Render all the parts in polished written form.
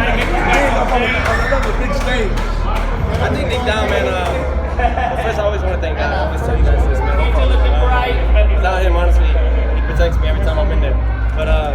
another big stage. I think deep down, man, well, first I always want to thank God. I always tell you guys this, man. Without him, honestly, he protects me every time I'm in there. But I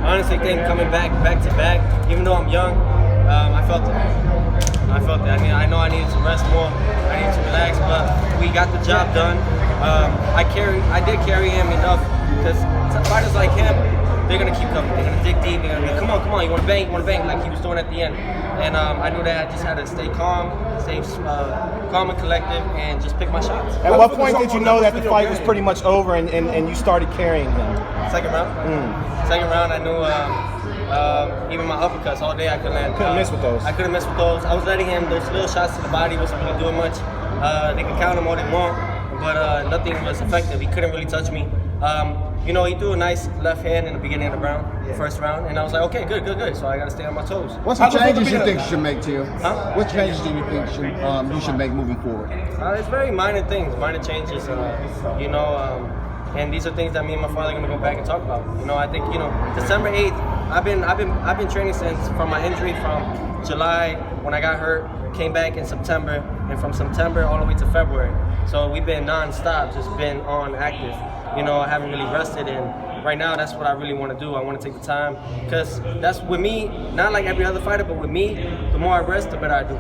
honestly think coming back to back, even though I'm young, I felt it. I felt it. I mean, I know I needed to rest more. I needed to relax, but we got the job done. I did carry him enough because fighters like him, they're gonna keep coming. They're gonna dig deep. They're gonna be, come on, you wanna bang, like he was doing at the end. And I knew that I just had to stay calm, calm and collective, and just pick my shots. At what point did you know that the fight was pretty much over and you started carrying him? Second round. Second round, I knew even my uppercuts all day I could land. Couldn't miss with those. I couldn't miss with those. I was letting him, those little shots to the body wasn't really doing much. They can count them all they want, but nothing was effective. He couldn't really touch me. You know, he threw a nice left hand in the beginning of the round, first round, and I was like, okay, good. So I got to stay on my toes. What changes you think you should make, Teo? Huh? What changes do you think you should make moving forward? It's very minor things, minor changes. You know, and these are things that me and my father are gonna go back and talk about. You know, I think December 8th. I've been training from my injury from July when I got hurt, came back in September, and from September all the way to February. So we've been non-stop, just been on active. You know, I haven't really rested, and right now that's what I really want to do. I want to take the time, because that's with me, not like every other fighter, but with me, the more I rest, the better I do.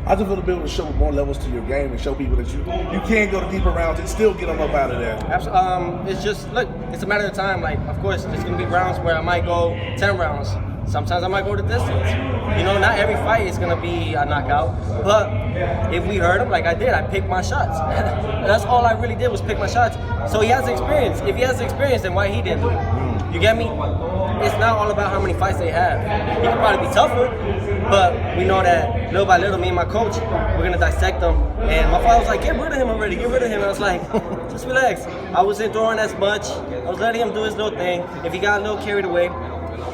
I just want to be able to show more levels to your game and show people that you can go to deeper rounds and still get them up out of there. Absolutely. It's just, look, it's a matter of time. Like, of course, there's going to be rounds where I might go 10 rounds. Sometimes I might go the distance. You know, not every fight is going to be a knockout. But if we hurt him like I did, I picked my shots. That's all I really did was pick my shots. So he has experience. If he has experience, then why he didn't do it? You get me? It's not all about how many fights they have. He could probably be tougher, but we know that little by little, me and my coach, we're going to dissect them. And my father was like, get rid of him already, get rid of him. And I was like, just relax. I wasn't throwing as much. I was letting him do his little thing. If he got a little carried away,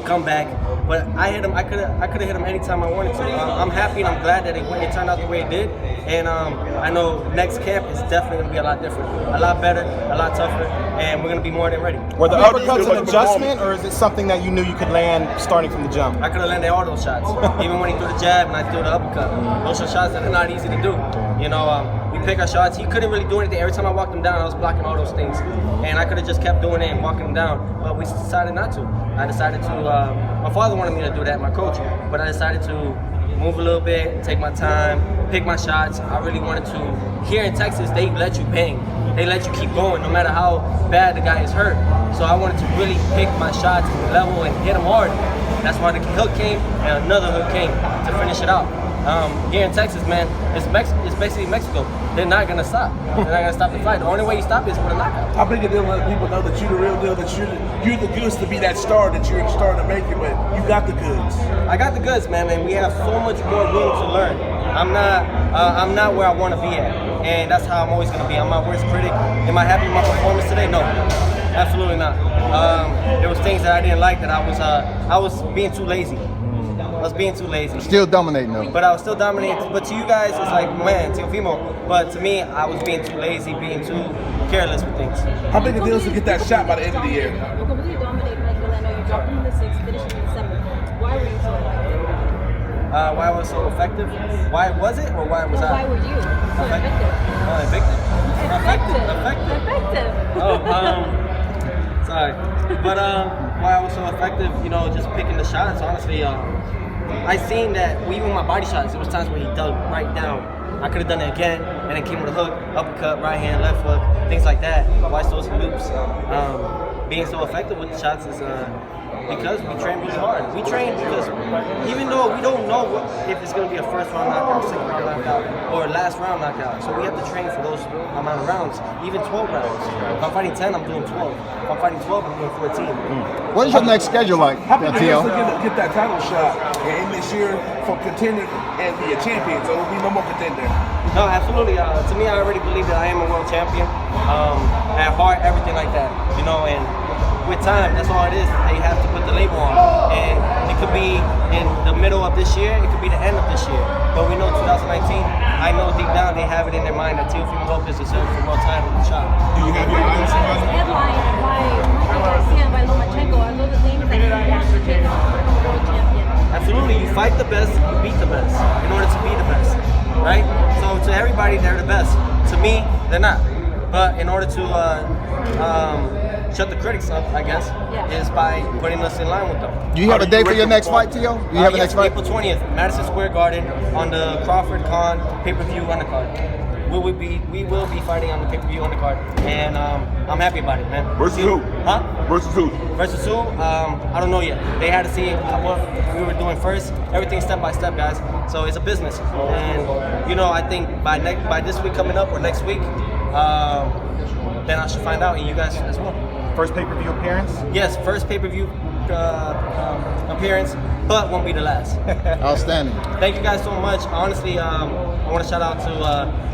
come back. But I hit him. I could have hit him anytime I wanted to. I'm happy and I'm glad that it turned out the way it did. And I know next camp is definitely going to be a lot different, a lot better, a lot tougher, and we're going to be more than ready. Were the uppercuts an adjustment, or is it something that you knew you could land starting from the jump? I could have landed all those shots, even when he threw the jab and I threw the uppercut. Those are shots that are not easy to do. You know, we pick our shots. He couldn't really do anything. Every time I walked him down, I was blocking all those things, and I could have just kept doing it and walking him down. But we decided not to. I decided to. My father wanted me to do that, my coach, but I decided to move a little bit, take my time, pick my shots. I really wanted to. Here in Texas, they let you bang. They let you keep going no matter how bad the guy is hurt. So I wanted to really pick my shots level and hit him hard. That's why the hook came and another hook came to finish it out. Here in Texas, man, it's basically Mexico. They're not gonna stop. They're not gonna stop the fight. The only way you stop is for the knockout. How big a deal let people know that you're the real deal, that you're the goods to be that star, that you're starting to make it, but you got the goods. I got the goods, man, and we have so much more room to learn. I'm not where I want to be at, and that's how I'm always gonna be. I'm my worst critic. Am I happy with my performance today? No, absolutely not. There was things that I didn't like that I was being too lazy. I was being too lazy. Still dominating though. But I was still dominating. But to you guys, it's like, man, Teofimo. But to me, I was being too lazy, being too careless with things. How big a deal is to get that shot by the end of the year? You completely dominated Magdaleno. You dropped him in the 6th, finishing in December. Why were you so effective? Why was so effective? Why was it, or why was I? Why were you so effective? Effective. Oh, sorry. But why I was so effective, you know, just picking the shots, honestly, I seen that even with my body shots, there was times where he dug right down. I could have done it again, and then came with a hook, uppercut, right hand, left hook, things like that. Watch those loops. Being so effective with the shots is because we train really hard. We train because even though we don't know if it's going to be a first round knockout, second round knockout, or last round knockout, so we have to train for those amount of rounds, even 12 rounds. If I'm fighting 10, I'm doing 12. If I'm fighting 12, I'm doing 14. What is your next schedule like, How big a deal Teo? to get that title shot and this year for contending and be a champion, so there'll be no more contender? No, absolutely. To me, I already believe that I am a world champion. At heart, everything like that, you know, and with time, that's all it is. They have to put the label on. And it could be in the middle of this year, it could be the end of this year. But we know 2019, I know deep down they have it in their mind that Teofimo Lopez deserves the world title shot. Do you have your eyes on it? Headline by Michael Garcia and by Lomachenko. Are those the things that you want to take on for the world champion? Absolutely. You fight the best, you beat the best in order to be the best, right? So to everybody, they're the best. To me, they're not. But in order to shut the critics up, I guess, is by putting us in line with them. Do you have a date for your next fight, Tio? Do you have a next fight? April 20th, Madison Square Garden, on the Crawford Khan pay-per-view undercard. We will be fighting on the pay-per-view undercard, and I'm happy about it, man. Versus who? Huh? Versus who? Versus who? I don't know yet. They had to see what we were doing first. Everything step by step, guys. So it's a business, and I think by this week coming up or next week, then I should find out, and you guys as well. First pay-per-view appearance? Yes, first pay-per-view appearance, but won't be the last. Outstanding. Thank you guys so much. Honestly, I want to shout out to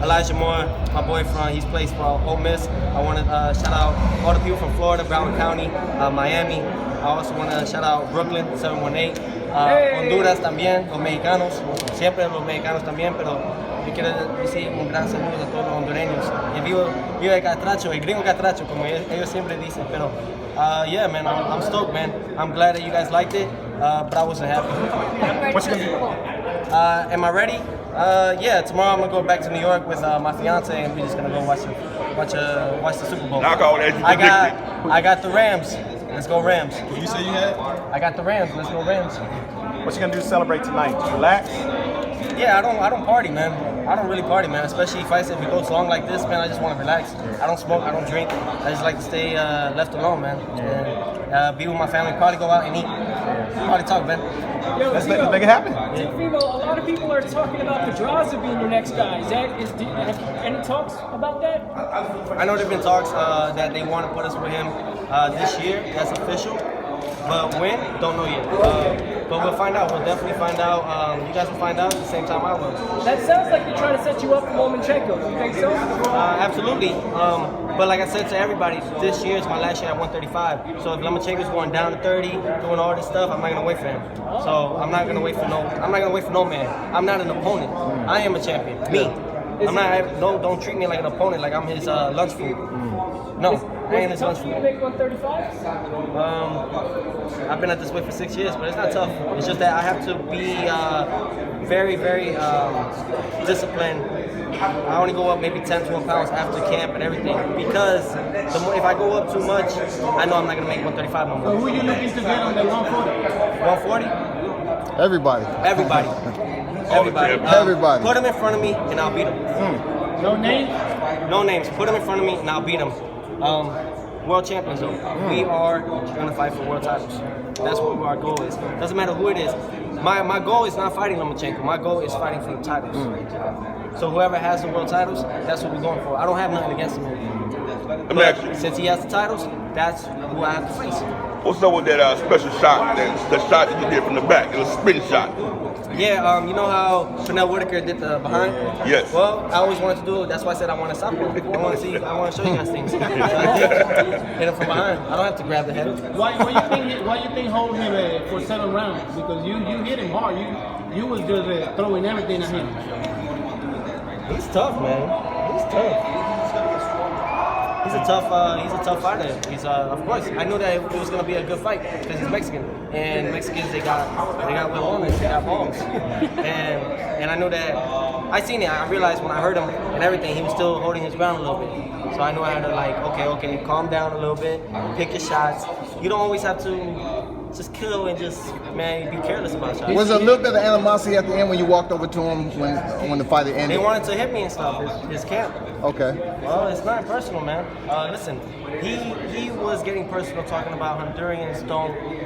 Elijah Moore, my boyfriend. He's plays for Ole Miss. I want to shout out all the people from Florida, Broward County, Miami. I also want to shout out Brooklyn, 718. Honduras también, los mexicanos. Siempre los mexicanos también, pero yo quiero decir un gran saludo a todos los hondureños. Y vivo el catracho, el gringo catracho, como ellos siempre dicen. Pero, yeah, man, I'm stoked, man. I'm glad that you guys liked it, but I wasn't happy. What's going to be? Am I ready? Yeah, tomorrow I'm going to go back to New York with my fiance, and we're just going to go watch the Super Bowl. Knock out as you I got the Rams. Let's go Rams. You say you had? I got the Rams. Let's go Rams. What you going to do to celebrate tonight? Relax? Yeah, I don't party, man. I don't really party, man. Especially fights if it goes long like this, man. I just want to relax. I don't smoke. I don't drink. I just like to stay left alone, man. And be with my family. Probably go out and eat. Probably talk, man. Let's make it happen. Teofimo, a lot of people are talking about Pedraza being your next guy. Any talks about that? I know there've been talks that they want to put us with him this year. That's official. But when? Don't know yet. But we'll find out. We'll definitely find out. You guys will find out at the same time I will. That sounds like they're trying to set you up for Lomachenko. Do you think so? Absolutely. But like I said to everybody, this year is my last year at 135. So if Lomachenko's going down to 30, doing all this stuff, I'm not gonna wait for him. So I'm not gonna wait for no man. I'm not an opponent. I am a champion. Me. I'm not. Don't treat me like an opponent. Like I'm his lunch food. No, I ain't his lunch food. You make 135? I've been at this weight for 6 years, but it's not tough. It's just that I have to be very, very disciplined. I only go up maybe 10, 12 pounds after camp and everything because if I go up too much, I know I'm not going to make 135 no more. So who are you looking to get on the 140? 140? Everybody. Everybody. Everybody. Put him in front of me and I'll beat him. No name? No names. Put him in front of me and I'll beat him. World champions though. We are going to fight for world titles. That's what our goal is. Doesn't matter who it is. My goal is not fighting Lomachenko. My goal is fighting for the titles. So whoever has the world titles, that's what we're going for. I don't have nothing against him. But since he has the titles, that's who I have to face. What's up with that special shot? That shot that you did from the back. It was a spin shot. Yeah, you know how Pernell Whitaker did the behind? Yes. Well, I always wanted to do it. That's why I said I want to stop him. I want to show you guys things. So I did. Hit him from behind. I don't have to grab the head. Why you think hold him for 7 rounds? Because you hit him hard. You was just throwing everything at him. He's tough, man. He's tough. He's a tough fighter. He's of course. I knew that it was gonna be a good fight because he's Mexican, and Mexicans they got well on it. They got balls, and I knew that. I seen it. I realized when I heard him and everything, he was still holding his ground a little bit. So I knew I had to okay, calm down a little bit, pick your shots. You don't always have to just kill and just be careless about shots. Was there a little bit of animosity at the end when you walked over to him when the fight ended? They wanted to hit me and stuff. His camp. Okay. Well, it's not personal, man. Listen, he was getting personal talking about Hondurans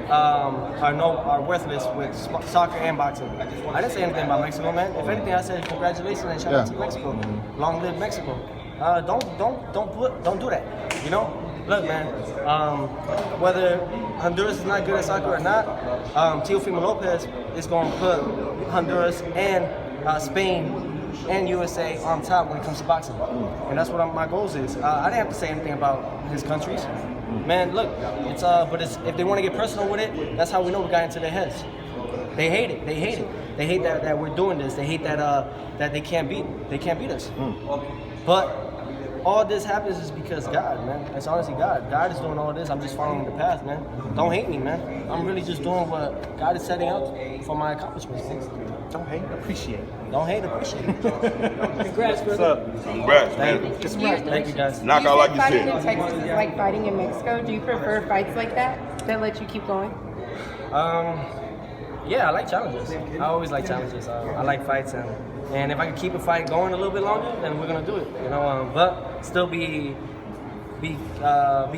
are worthless with soccer and boxing. I didn't say anything about Mexico, man. If anything, I said congratulations and shout out to Mexico. Long live Mexico. Don't do that. You know. Look, man, whether Honduras is not good at soccer or not, Teofimo Lopez is going to put Honduras and Spain and USA on top when it comes to boxing. And that's what my goals is. I didn't have to say anything about his countries. Man, look, if they want to get personal with it, that's how we know we got into their heads. They hate it. They hate that we're doing this. They hate that they can't beat us. But all this happens is because God, man. It's honestly God. God is doing all this. I'm just following the path, man. Don't hate me, man. I'm really just doing what God is setting out for my accomplishments, man. Don't hate, appreciate. Don't hate, appreciate it. Congrats, What's brother. up? Congrats, Thank man. you. Just Thank you, guys. Knock out like you fighting in said. Texas is like fighting in Mexico. Do you prefer fights like that let you keep going? Yeah, I like challenges. I always like challenges. I like fights, and if I can keep a fight going a little bit longer, then we're gonna do it. You know, but still be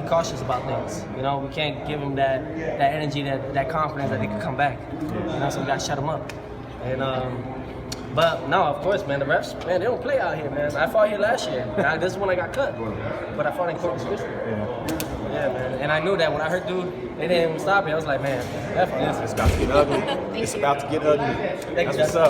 cautious about things. You know, we can't give them that energy, that confidence that they can come back. You know, so we gotta shut them up. And but no, of course, man, the refs, man, they don't play out here, man. I fought here last year. This is when I got cut, but I fought in Corpus Christi. Yeah, man. And I knew that when I heard dude, they didn't even stop me. I was like, man, F this. It's about to get ugly. It's about to get ugly. Thank That's you, what's guys. up.